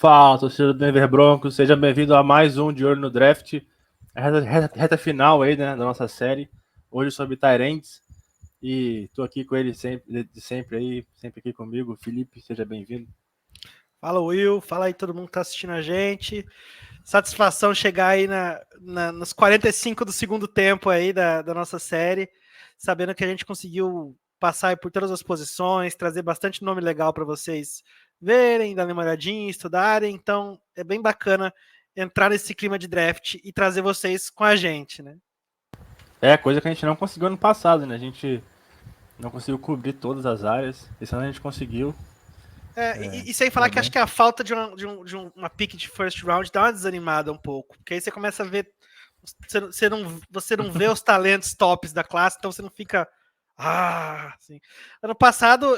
Fala, torcedor do Denver Broncos, seja bem-vindo a mais um De Olho no Draft, a reta final aí, né, da nossa série, hoje sobre tight ends, e tô aqui com ele sempre aqui comigo, Felipe, seja bem-vindo. Fala, Will, fala aí todo mundo que tá assistindo a gente, satisfação chegar aí nos 45 do segundo tempo aí da nossa série, sabendo que a gente conseguiu passar aí por todas as posições, trazer bastante nome legal para vocês verem, darem uma olhadinha, estudarem, então é bem bacana entrar nesse clima de draft e trazer vocês com a gente, né? É, coisa que a gente não conseguiu ano passado, né, a gente não conseguiu cobrir todas as áreas, esse ano a gente conseguiu. E sem falar que acho que a falta de uma pick de first round dá uma desanimada um pouco, porque aí você começa a ver, você não vê os talentos tops da classe, então você não fica... assim. Ano passado,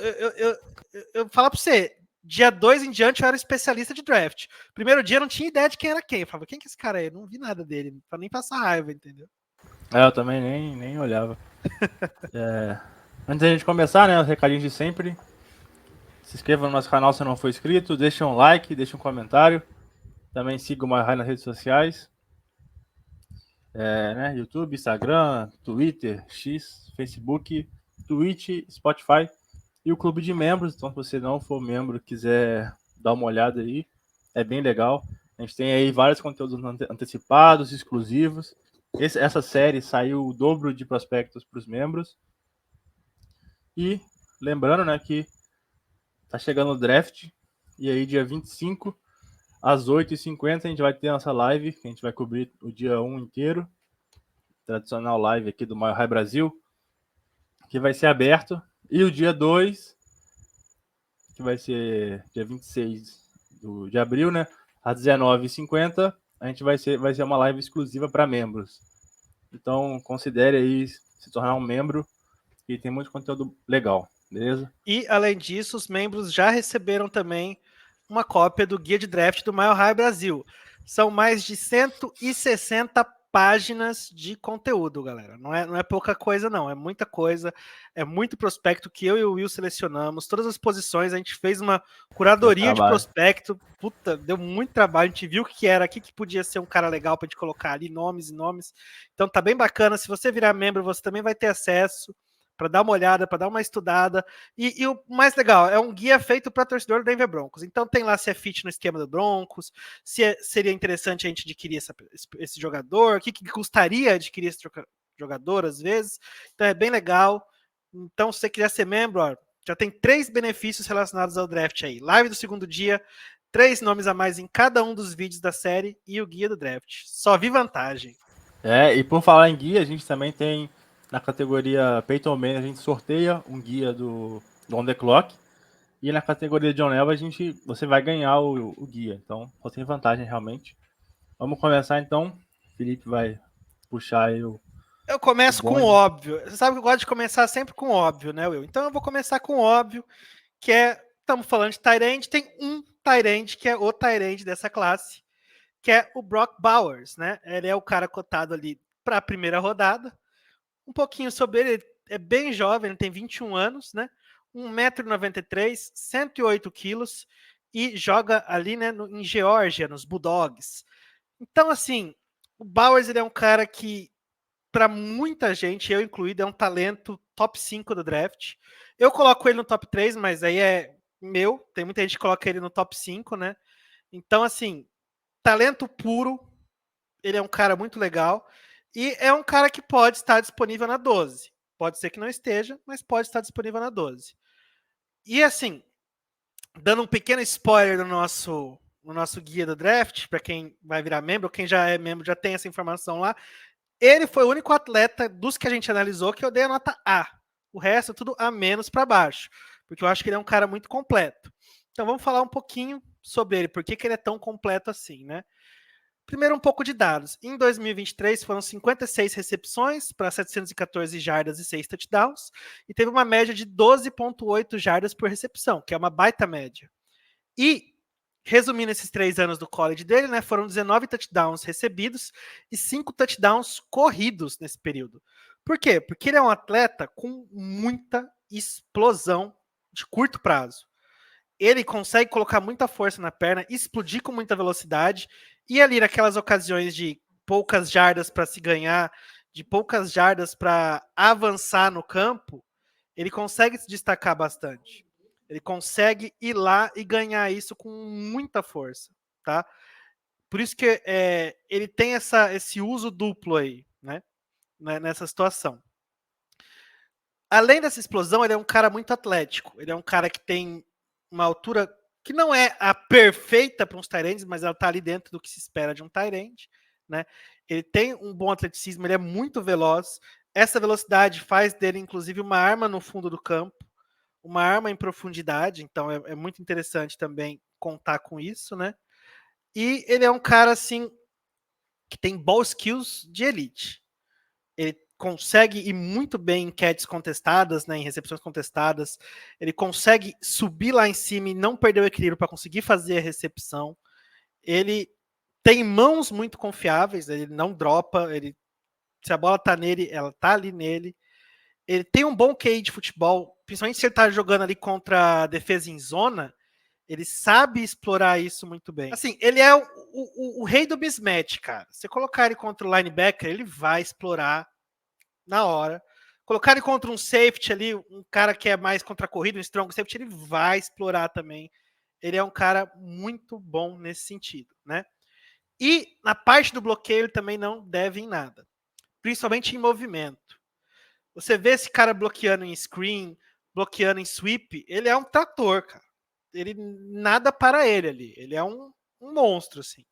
eu falo pra você, dia 2 em diante eu era especialista de draft. Primeiro dia eu não tinha ideia de quem era quem. Eu falava, quem que é esse cara aí? Eu não vi nada dele, pra nem passar raiva, entendeu? Eu também nem olhava. Antes da gente começar, né, os recadinhos de sempre, se inscreva no nosso canal se não for inscrito, deixa um like, deixa um comentário, também siga o MyHigh nas redes sociais. Né? YouTube, Instagram, Twitter, X, Facebook, Twitch, Spotify e o clube de membros. Então, se você não for membro, quiser dar uma olhada aí, é bem legal. A gente tem aí vários conteúdos antecipados, exclusivos. Essa série saiu o dobro de prospectos para os membros. E lembrando, né, que tá chegando o draft. E aí, dia 25, às 8h50, a gente vai ter a nossa live, que a gente vai cobrir o dia 1 inteiro. Tradicional live aqui do Mile High Brasil, que vai ser aberto. E o dia 2, que vai ser dia 26 de abril, né? Às 19h50, a gente vai ser uma live exclusiva para membros. Então, considere aí se tornar um membro, e tem muito conteúdo legal, beleza? E, além disso, os membros já receberam também uma cópia do Guia de Draft do Mile High Brasil. São mais de 160 páginas de conteúdo, galera. Não é pouca coisa, não. É muita coisa. É muito prospecto que eu e o Will selecionamos. Todas as posições, a gente fez uma curadoria de prospecto. Puta, deu muito trabalho. A gente viu o que era, o que podia ser um cara legal pra gente colocar ali, nomes e nomes. Então tá bem bacana. Se você virar membro, você também vai ter acesso para dar uma olhada, para dar uma estudada. E o mais legal, é um guia feito para torcedor do Denver Broncos. Então tem lá se é fit no esquema do Broncos, seria interessante a gente adquirir esse jogador, o que custaria adquirir esse jogador às vezes. Então é bem legal. Então se você quiser ser membro, ó, já tem 3 benefícios relacionados ao draft aí. Live do segundo dia, 3 nomes a mais em cada um dos vídeos da série e o guia do draft. Só vi vantagem. E por falar em guia, a gente também tem na categoria Peyton Manning, a gente sorteia um guia do On The Clock. E na categoria John Elway, você vai ganhar o guia. Então, só tem vantagem realmente. Vamos começar então. O Felipe vai puxar aí o... Eu começo com o óbvio. Você sabe que eu gosto de começar sempre com o óbvio, né, Will? Então eu vou começar com o óbvio, que é... Estamos falando de tight end, tem um tight end que é o tight end dessa classe, que é o Brock Bowers, né? Ele é o cara cotado ali para a primeira rodada. Um pouquinho sobre ele é bem jovem, ele tem 21 anos, né? 1,93 m, 108 quilos e joga ali, né, em Geórgia, nos Bulldogs. Então, assim, o Bowers ele é um cara que, para muita gente, eu incluído, é um talento top 5 do draft. Eu coloco ele no top 3, mas aí é meu. Tem muita gente que coloca ele no top 5, né? Então, assim, talento puro. Ele é um cara muito legal. E é um cara que pode estar disponível na 12. Pode ser que não esteja, mas pode estar disponível na 12. E assim, dando um pequeno spoiler no nosso guia do draft, para quem vai virar membro, quem já é membro já tem essa informação lá. Ele foi o único atleta dos que a gente analisou que eu dei a nota A. O resto tudo A menos para baixo, porque eu acho que ele é um cara muito completo. Então vamos falar um pouquinho sobre ele, por que ele é tão completo assim, né? Primeiro, um pouco de dados. Em 2023, foram 56 recepções para 714 jardas e 6 touchdowns, e teve uma média de 12,8 jardas por recepção, que é uma baita média. E, resumindo esses 3 anos do college dele, né, foram 19 touchdowns recebidos e 5 touchdowns corridos nesse período. Por quê? Porque ele é um atleta com muita explosão de curto prazo. ele consegue colocar muita força na perna, explodir com muita velocidade, e ali naquelas ocasiões de poucas jardas para se ganhar, de poucas jardas para avançar no campo, ele consegue se destacar bastante. Ele consegue ir lá e ganhar isso com muita força, tá? Por isso que ele tem esse uso duplo aí, né? Nessa situação. Além dessa explosão, ele é um cara muito atlético. Ele é um cara que tem uma altura que não é a perfeita para uns tight ends, mas ela está ali dentro do que se espera de um tight end, né? Ele tem um bom atleticismo, ele é muito veloz. Essa velocidade faz dele, inclusive, uma arma no fundo do campo, uma arma em profundidade. Então, é muito interessante também contar com isso, né? E ele é um cara, assim, que tem ball skills de elite. Ele consegue ir muito bem em catches contestadas, né, em recepções contestadas. Ele consegue subir lá em cima e não perder o equilíbrio para conseguir fazer a recepção. Ele tem mãos muito confiáveis, ele não dropa, se a bola tá nele, ela tá ali nele. Ele tem um bom QI de futebol, principalmente se ele tá jogando ali contra a defesa em zona, ele sabe explorar isso muito bem. Assim, ele é o rei do mismatch, cara. Se você colocar ele contra o linebacker, ele vai explorar na hora. Colocar ele contra um safety ali, um cara que é mais contra a corrida, um strong safety, ele vai explorar também. Ele é um cara muito bom nesse sentido, né? E na parte do bloqueio ele também não deve em nada, principalmente em movimento. Você vê esse cara bloqueando em screen, bloqueando em sweep, ele é um trator, cara. Ele nada para ele ali. Ele é um monstro, assim.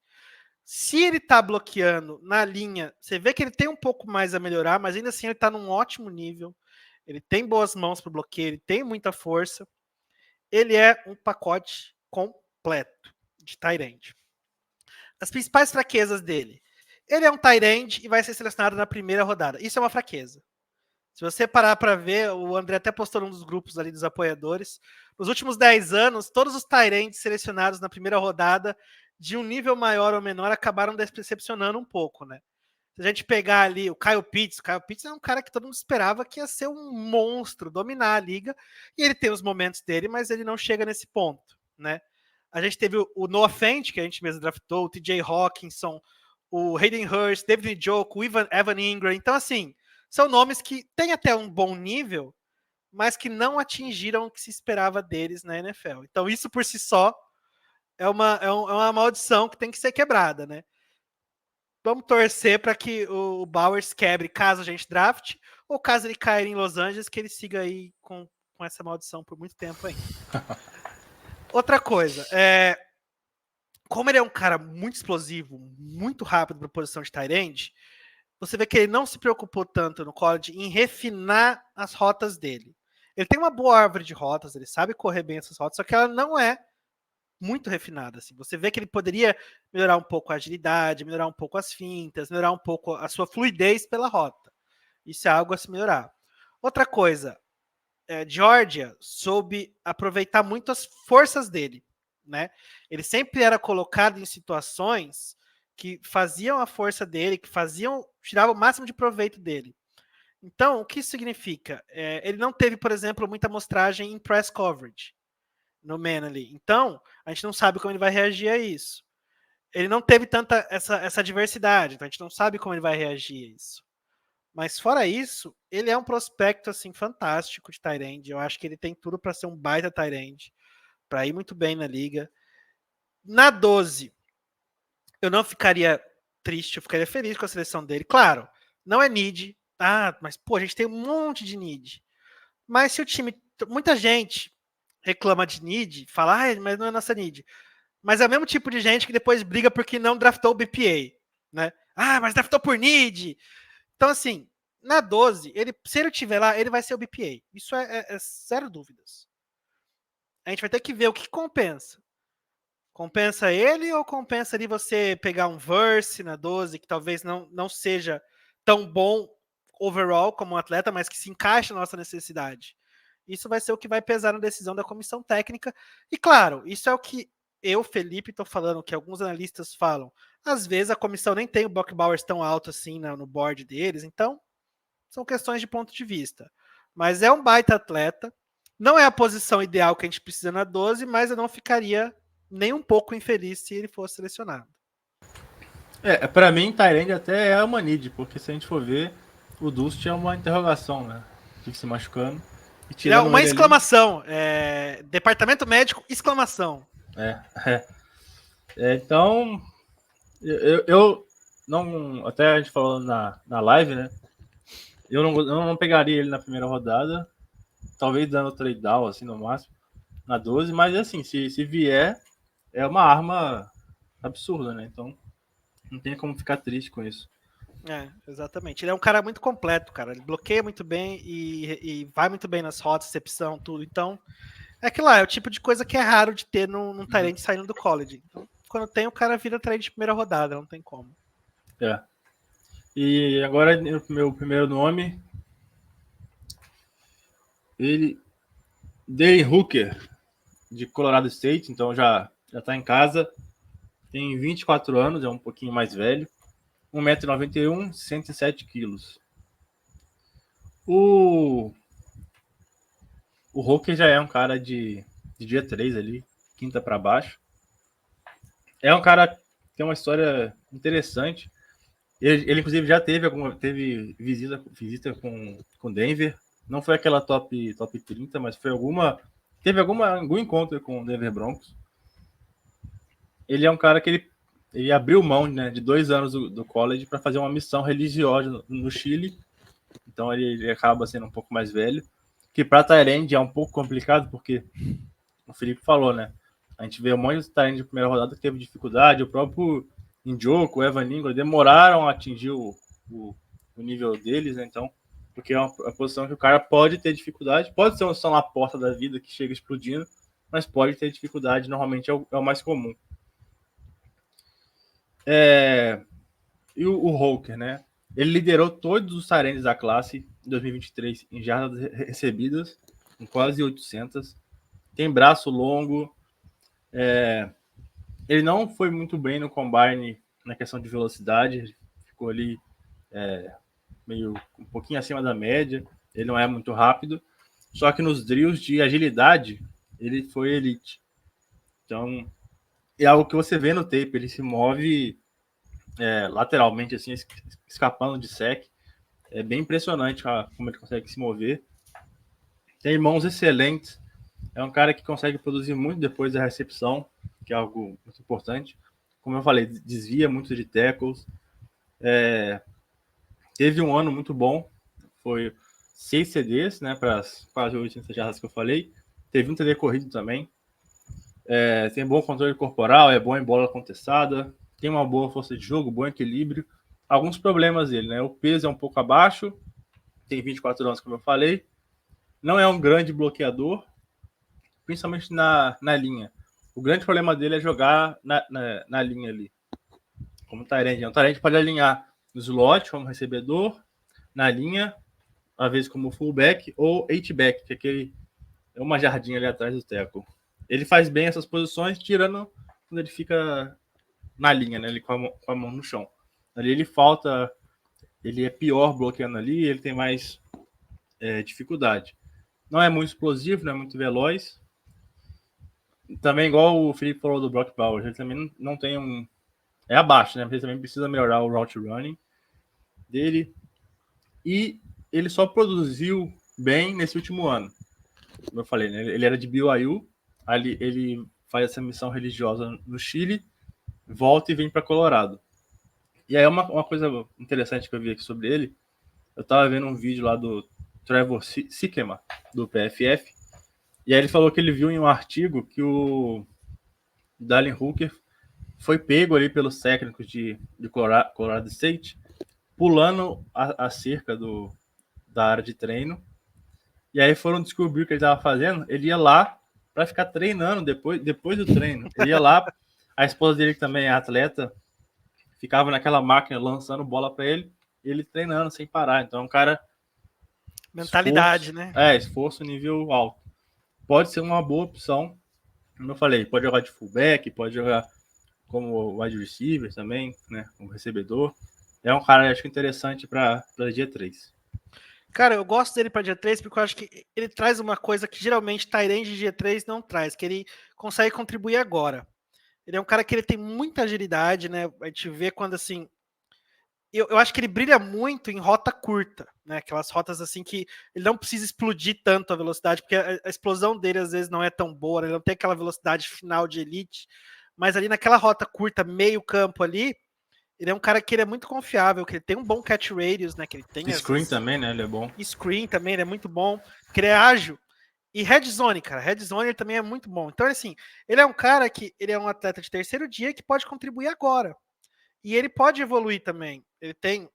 Se ele tá bloqueando na linha, você vê que ele tem um pouco mais a melhorar, mas ainda assim ele tá num ótimo nível. Ele tem boas mãos para bloqueio, ele tem muita força. Ele é um pacote completo de tight end. As principais fraquezas dele. Ele é um tight end e vai ser selecionado na primeira rodada. Isso é uma fraqueza. Se você parar para ver, o André até postou num dos grupos ali dos apoiadores. Nos últimos 10 anos, todos os tight ends selecionados na primeira rodada, de um nível maior ou menor, acabaram decepcionando um pouco, né? Se a gente pegar ali o Kyle Pitts é um cara que todo mundo esperava que ia ser um monstro, dominar a liga, e ele tem os momentos dele, mas ele não chega nesse ponto, né? A gente teve o Noah Fant, que a gente mesmo draftou, o TJ Hawkinson, o Hayden Hurst, David Njoku, o Evan Ingram. Então, assim, são nomes que têm até um bom nível, mas que não atingiram o que se esperava deles na NFL. Então, isso por si só é uma maldição que tem que ser quebrada, né? Vamos torcer para que o Bowers quebre caso a gente draft, ou caso ele cair em Los Angeles, que ele siga aí com essa maldição por muito tempo ainda. Outra coisa, como ele é um cara muito explosivo, muito rápido para a posição de tight end, você vê que ele não se preocupou tanto no college em refinar as rotas dele. Ele tem uma boa árvore de rotas, ele sabe correr bem essas rotas, só que ela não é muito refinada. Assim. Você vê que ele poderia melhorar um pouco a agilidade, melhorar um pouco as fintas, melhorar um pouco a sua fluidez pela rota. Isso é algo a se melhorar. Outra coisa, Georgia soube aproveitar muito as forças dele. Né? Ele sempre era colocado em situações que faziam a força dele, que tiravam o máximo de proveito dele. Então, o que isso significa? Ele não teve, por exemplo, muita amostragem em press coverage no man ali. Então, a gente não sabe como ele vai reagir a isso. Ele não teve tanta essa diversidade, então a gente não sabe como ele vai reagir a isso. Mas fora isso, ele é um prospecto assim fantástico de tight end. Eu acho que ele tem tudo para ser um baita tight end, para ir muito bem na liga. Na 12, eu não ficaria triste, eu ficaria feliz com a seleção dele. Claro, não é need. Ah, mas pô, a gente tem um monte de need. Mas se o time, muita gente reclama de need, fala, mas não é nossa need. Mas é o mesmo tipo de gente que depois briga porque não draftou o BPA, né? Ah, mas draftou por need. Então, assim, na 12, se ele tiver lá, ele vai ser o BPA. Isso é zero dúvidas. A gente vai ter que ver o que compensa. Compensa ele ou compensa ali você pegar um Verse na 12, que talvez não seja tão bom overall como um atleta, mas que se encaixa na nossa necessidade? Isso vai ser o que vai pesar na decisão da comissão técnica. E claro, isso é o que eu, Felipe, estou falando, que alguns analistas falam. Às vezes a comissão nem tem o Buck Bowers tão alto assim no board deles, então são questões de ponto de vista. Mas é um baita atleta, Não é a posição ideal que a gente precisa na 12, mas eu não ficaria nem um pouco infeliz se ele fosse selecionado. Pra mim, Tyrande até é uma need, porque se a gente for ver, o Dust é uma interrogação, né? Fica se machucando. E Ele é tirando uma ele exclamação. Departamento médico, exclamação. Então, eu não. Até a gente falou na live, né? Eu não pegaria ele na primeira rodada. Talvez dando trade down, assim, no máximo, na 12. Mas, assim, se vier, é uma arma absurda, né? Então, não tem como ficar triste com isso. Exatamente. Ele é um cara muito completo, cara. Ele bloqueia muito bem e vai muito bem nas rotas, recepção, tudo. Então, é aquilo lá, é o tipo de coisa que é raro de ter num Tyrant saindo do college. Então, quando tem, o cara vira Tyrant de primeira rodada, não tem como. E agora, o meu primeiro nome, Dane Hooker, de Colorado State, então já tá em casa. Tem 24 anos, é um pouquinho mais velho. 1,91m, 107 quilos. O Hooker já é um cara de dia 3 ali, quinta para baixo. É um cara que tem uma história interessante. Ele inclusive, já teve visita com Denver. Não foi aquela top 30, mas foi teve algum encontro com o Denver Broncos. Ele é um cara que ele abriu mão, né, de 2 anos do college para fazer uma missão religiosa no Chile. Então ele acaba sendo um pouco mais velho. Que para Tyrande é um pouco complicado, porque o Felipe falou, né? A gente vê um monte de Tyrande de primeira rodada que teve dificuldade. O próprio Njoku, o Evan Ingram demoraram a atingir o nível deles, né? Então, porque é uma posição que o cara pode ter dificuldade. Pode ser uma posição na porta da vida que chega explodindo, mas pode ter dificuldade. Normalmente é o mais comum. E o Hooker, né? Ele liderou todos os Tyrands da classe em 2023 em jardas recebidas, com quase 800. Tem braço longo. Ele não foi muito bem no combine na questão de velocidade. Ficou ali meio um pouquinho acima da média. Ele não é muito rápido. Só que nos drills de agilidade, ele foi elite. Então, é algo que você vê no tape. Ele se move lateralmente, assim, escapando de sec. É bem impressionante como ele consegue se mover. Tem mãos excelentes. É um cara que consegue produzir muito depois da recepção, que é algo muito importante. Como eu falei, desvia muito de tackles. Teve um ano muito bom. Foi 6 CDs, né, para as quase 800 jardas que eu falei. Teve um TD corrido também. Tem bom controle corporal, é bom em bola contestada. Tem uma boa força de jogo, bom equilíbrio. Alguns problemas dele, né? O peso é um pouco abaixo. Tem 24 anos, como eu falei. Não é um grande bloqueador, principalmente na linha. O grande problema dele é jogar na linha ali, como Tyrande. O Tyrande pode alinhar no slot como recebedor, na linha, às vezes como fullback ou H-back, que é uma jardinha ali atrás do tackle. Ele faz bem essas posições, tirando quando ele fica na linha, né? Ele com a mão no chão. Ali ele é pior bloqueando ali, ele tem mais dificuldade. Não é muito explosivo, não é muito veloz. Também, igual o Felipe falou do Brock Bowers, ele também não tem um... É abaixo, né? Ele também precisa melhorar o route running dele. E ele só produziu bem nesse último ano. Como eu falei, né? Ele era de BYU, ali ele faz essa missão religiosa no Chile, volta e vem para Colorado. E aí uma coisa interessante que eu vi aqui sobre ele, eu tava vendo um vídeo lá do Trevor Sikkema, do PFF, e aí ele falou que ele viu em um artigo que o Dallin Hooker foi pego ali pelos técnicos de Colorado State, pulando a cerca da área de treino. E aí foram descobrir o que ele estava fazendo. Ele ia lá para ficar treinando depois do treino. Ele ia lá, a esposa dele, que também é atleta, ficava naquela máquina lançando bola para ele treinando sem parar. Então é um cara... Mentalidade, esforço, né? Esforço nível alto. Pode ser uma boa opção. Como eu falei, pode jogar de fullback, pode jogar como wide receiver também, né? Como recebedor. É um cara, acho que interessante para dia 3. Cara, eu gosto dele para dia 3 porque eu acho que ele traz uma coisa que geralmente tight end de dia 3 não traz, que ele consegue contribuir agora. Ele é um cara que ele tem muita agilidade, né? A gente vê quando assim. Eu acho que ele brilha muito em rota curta, né? Aquelas rotas assim que ele não precisa explodir tanto a velocidade, porque a explosão dele às vezes não é tão boa, né? Ele não tem aquela velocidade final de elite, mas ali naquela rota curta, meio campo ali, ele é um cara que ele é muito confiável, que ele tem um bom catch radius, né? Que ele tem Screen também, né? Ele é bom. screen também, ele é muito bom, que ele é ágil. E red zone, cara, red zone ele também é muito bom. Então, assim, ele é um cara que ele é um atleta de terceiro dia que pode contribuir agora. E ele pode evoluir também. Ele tem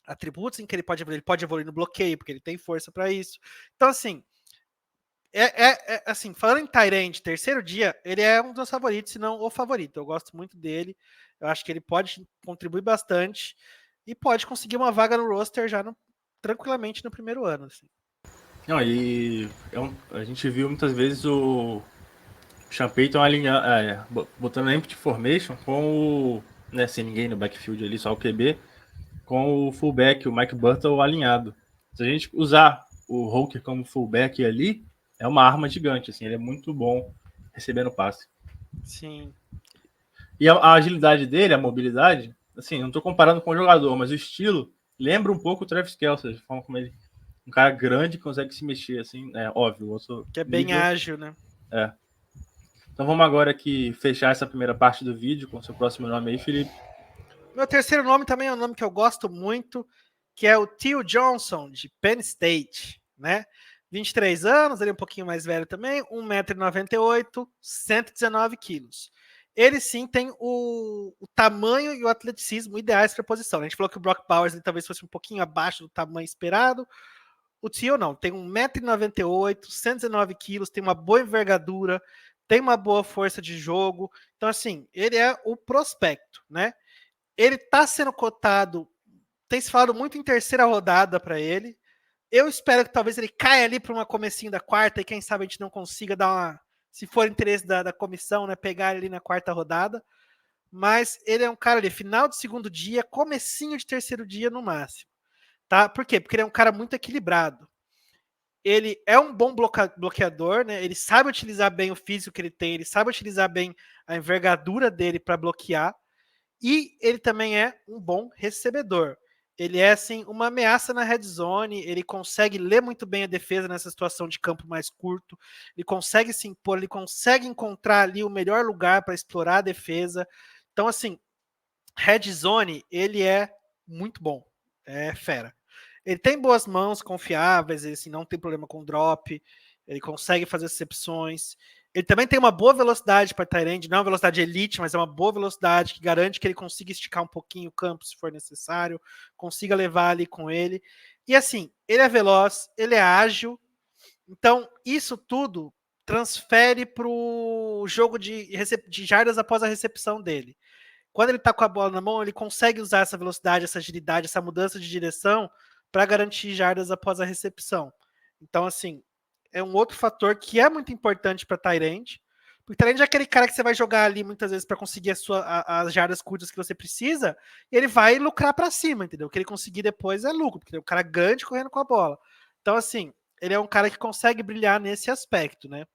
atributos em que ele pode evoluir no bloqueio, porque ele tem força para isso. Então, assim, assim, falando em Tyrande, terceiro dia, ele é um dos favoritos, se não o favorito. Eu gosto muito dele. Eu acho que ele pode contribuir bastante e pode conseguir uma vaga no roster já tranquilamente no primeiro ano. Assim. Não, e a gente viu muitas vezes o Sean Payton botando empty formation com o. Né, sem ninguém no backfield ali, só o QB, com o fullback, o Mike Burton, alinhado. Se a gente usar o Hawker como fullback ali, é uma arma gigante, assim, ele é muito bom recebendo passe. Sim. E a agilidade dele, a mobilidade, assim, não estou comparando com o jogador, mas o estilo lembra um pouco o Travis Kelce, a forma como ele, um cara grande que consegue se mexer, assim, é óbvio, outro Que é bem nível. ágil, né? É. Então vamos agora aqui fechar essa primeira parte do vídeo com o seu próximo nome aí, Felipe. Meu terceiro nome também é um nome que eu gosto muito, que é o Theo Johnson, de Penn State, né? 23 anos, ele é um pouquinho mais velho também, 1,98 m, 119 quilos. Ele sim tem o tamanho e o atleticismo ideais para a posição. A gente falou que o Brock Bowers ele talvez fosse um pouquinho abaixo do tamanho esperado. O Theo não, tem 1,98 m, 119 quilos, tem uma boa envergadura, tem uma boa força de jogo. Então, assim, ele é o prospecto, né? Ele tá sendo cotado, tem se falado muito em terceira rodada para ele. Eu espero que talvez ele caia ali para uma comecinho da quarta e quem sabe a gente não consiga dar uma, se for interesse da comissão, né, pegar ele ali na quarta rodada. Mas ele é um cara ali, final de segundo dia, comecinho de terceiro dia no máximo. Tá? Por quê? Porque ele é um cara muito equilibrado. Ele é um bom bloqueador, né? Ele sabe utilizar bem o físico que ele tem, ele sabe utilizar bem a envergadura dele para bloquear. E ele também é um bom recebedor. Ele é, assim, uma ameaça na red zone, ele consegue ler muito bem a defesa nessa situação de campo mais curto, ele consegue se impor, ele consegue encontrar ali o melhor lugar para explorar a defesa. Então, assim, red zone, ele é muito bom, é fera. Ele tem boas mãos, confiáveis, ele assim, não tem problema com drop, ele consegue fazer recepções. Ele também tem uma boa velocidade para Tyrande, não é uma velocidade elite, mas é uma boa velocidade que garante que ele consiga esticar um pouquinho o campo se for necessário, consiga levar ali com ele. E assim, ele é veloz, ele é ágil, então isso tudo transfere para o jogo de jardas após a recepção dele. Quando ele está com a bola na mão, ele consegue usar essa velocidade, essa agilidade, essa mudança de direção para garantir jardas após a recepção. Então, assim, é um outro fator que é muito importante para Tyrande. Porque Tyrande é aquele cara que você vai jogar ali muitas vezes para conseguir as jardas curtas que você precisa, e ele vai lucrar para cima, entendeu? O que ele conseguir depois é lucro, porque ele é um cara grande correndo com a bola. Então, assim, ele é um cara que consegue brilhar nesse aspecto, né?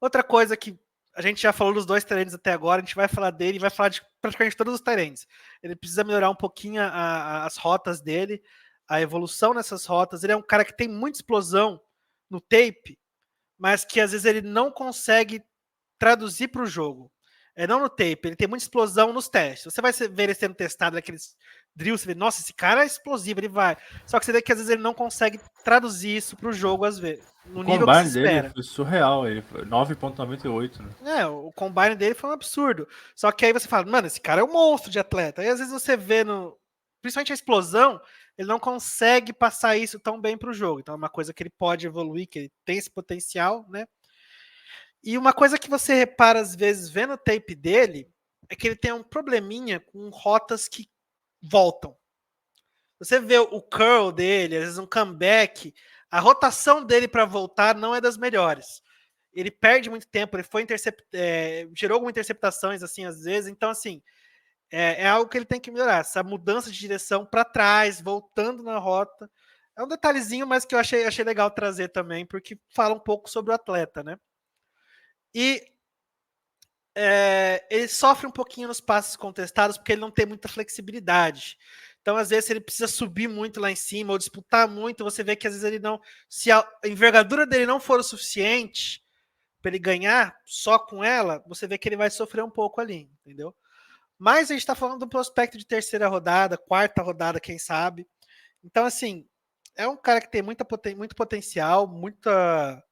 Outra coisa que a gente já falou dos dois Tyrands até agora, a gente vai falar dele e vai falar de praticamente todos os Tyrands. Ele precisa melhorar um pouquinho as rotas dele, a evolução nessas rotas. Ele é um cara que tem muita explosão no tape, mas que às vezes ele não consegue traduzir para o jogo. Não no tape, ele tem muita explosão nos testes. Você vai ver ele sendo testado naqueles drills, você vê, nossa, esse cara é explosivo, ele vai. Só que você vê que às vezes ele não consegue traduzir isso para o jogo, às vezes, no nível que se Dele espera. foi surreal, ele foi 9,98, né? O combine dele foi um absurdo. Só que aí você fala, mano, esse cara é um monstro de atleta. Aí às vezes você vê principalmente a explosão, ele não consegue passar isso tão bem para o jogo. Então é uma coisa que ele pode evoluir, que ele tem esse potencial, né? E uma coisa que você repara às vezes vendo o tape dele é que ele tem um probleminha com rotas que voltam. Você vê o curl dele, às vezes um comeback, a rotação dele para voltar não é das melhores. Ele perde muito tempo, ele foi gerou algumas interceptações assim às vezes, então assim, é algo que ele tem que melhorar, essa mudança de direção para trás, voltando na rota, É um detalhezinho, mas que eu achei legal trazer também, porque fala um pouco sobre o atleta, né? E ele sofre um pouquinho nos passes contestados, porque ele não tem muita flexibilidade. Então, às vezes, ele precisa subir muito lá em cima ou disputar muito. Você vê que às vezes ele não. Se a envergadura dele não for o suficiente para ele ganhar só com ela, você vê que ele vai sofrer um pouco ali, entendeu? Mas a gente está falando de um prospecto de terceira rodada, quarta rodada, quem sabe. Então, assim, é um cara que tem muito potencial, muita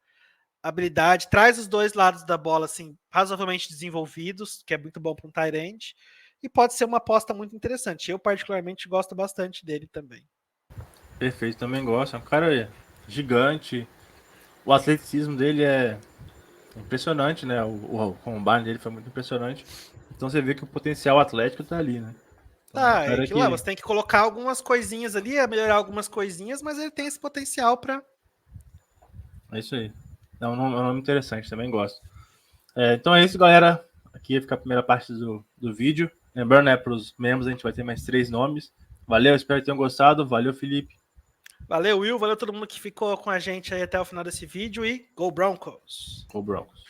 habilidade, traz os dois lados da bola assim, razoavelmente desenvolvidos, que é muito bom para um tight end, e pode ser uma aposta muito interessante. Eu, particularmente, gosto bastante dele também. Perfeito, também gosto. É um cara gigante. O atleticismo dele é impressionante, né? O combine dele foi muito impressionante. Então você vê que o potencial atlético tá ali, né? Então, é um É cara que lá que... você tem que colocar algumas coisinhas ali, melhorar algumas coisinhas, mas ele tem esse potencial para. É isso aí. É um nome interessante, também gosto. Então é isso, galera. Aqui fica a primeira parte do vídeo. Lembrando, né, para os membros a gente vai ter mais 3 nomes. Valeu, espero que tenham gostado. Valeu, Felipe. Valeu, Will. Valeu todo mundo que ficou com a gente aí até o final desse vídeo e Go Broncos! Go Broncos.